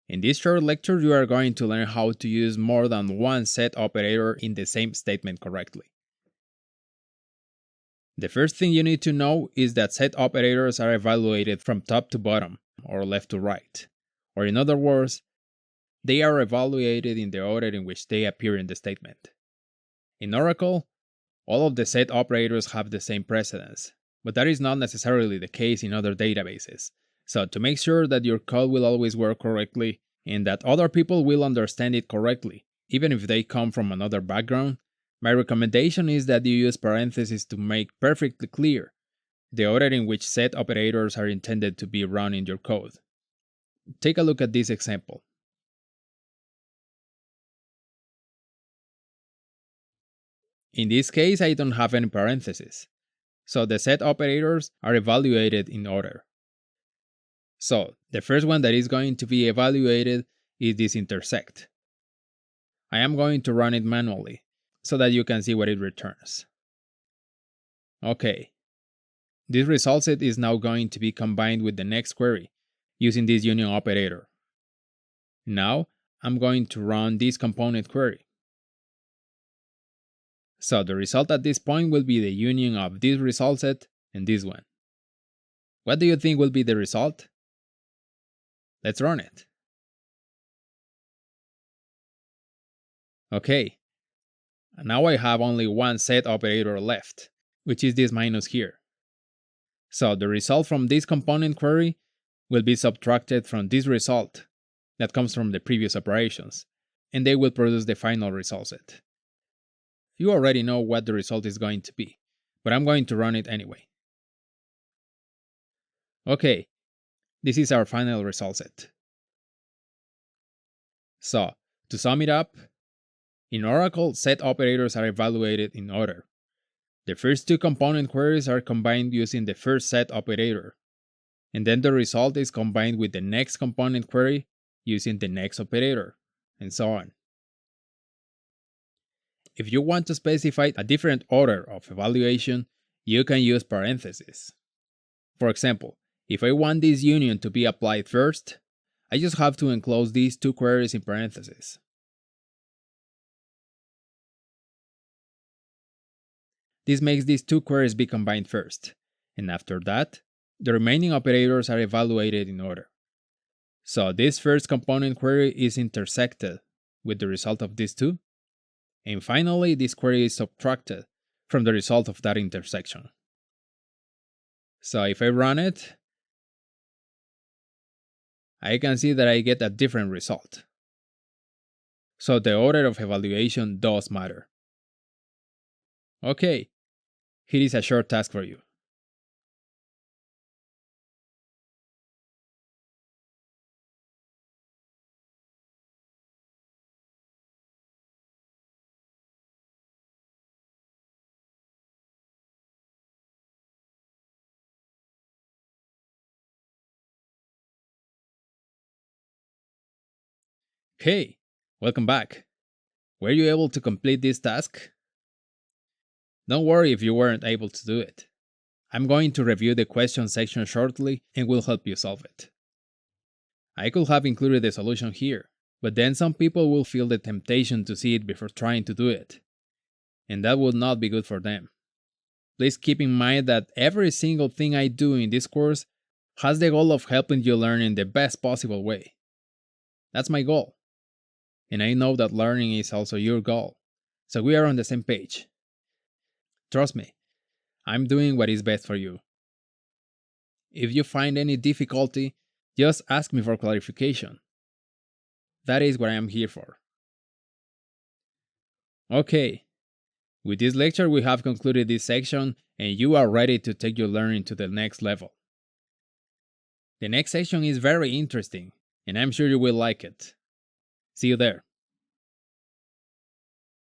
In this short lecture, you are going to learn how to use more than one set operator in the same statement correctly. The first thing you need to know is that set operators are evaluated from top to bottom, or left to right. Or in other words, they are evaluated in the order in which they appear in the statement. In Oracle, all of the set operators have the same precedence, but that is not necessarily the case in other databases. So to make sure that your code will always work correctly and that other people will understand it correctly, even if they come from another background, my recommendation is that you use parentheses to make perfectly clear the order in which set operators are intended to be run in your code. Take a look at this example. In this case, I don't have any parentheses, so the set operators are evaluated in order. So, the first one that is going to be evaluated is this intersect. I am going to run it manually, so that you can see what it returns. Okay. This result set is now going to be combined with the next query, using this union operator. Now, I'm going to run this component query. So the result at this point will be the union of this result set and this one. What do you think will be the result? Let's run it. Okay. Now I have only one set operator left, which is this minus here. So the result from this component query will be subtracted from this result that comes from the previous operations, and they will produce the final result set. You already know what the result is going to be, but I'm going to run it anyway. Okay, this is our final result set. So, to sum it up, in Oracle, set operators are evaluated in order. The first two component queries are combined using the first set operator, and then the result is combined with the next component query using the next operator, and so on. If you want to specify a different order of evaluation, you can use parentheses. For example, if I want this union to be applied first, I just have to enclose these two queries in parentheses. This makes these two queries be combined first, and after that, the remaining operators are evaluated in order. So this first component query is intersected with the result of these two, and finally this query is subtracted from the result of that intersection. So if I run it, I can see that I get a different result. So the order of evaluation does matter. Okay, here is a short task for you. Hey, welcome back. Were you able to complete this task? Don't worry if you weren't able to do it. I'm going to review the question section shortly and will help you solve it. I could have included the solution here, but then some people will feel the temptation to see it before trying to do it, and that would not be good for them. Please keep in mind that every single thing I do in this course has the goal of helping you learn in the best possible way. That's my goal. And I know that learning is also your goal, so we are on the same page. Trust me, I'm doing what is best for you. If you find any difficulty, just ask me for clarification. That is what I am here for. Okay, with this lecture we have concluded this section and you are ready to take your learning to the next level. The next section is very interesting and I'm sure you will like it. See you there.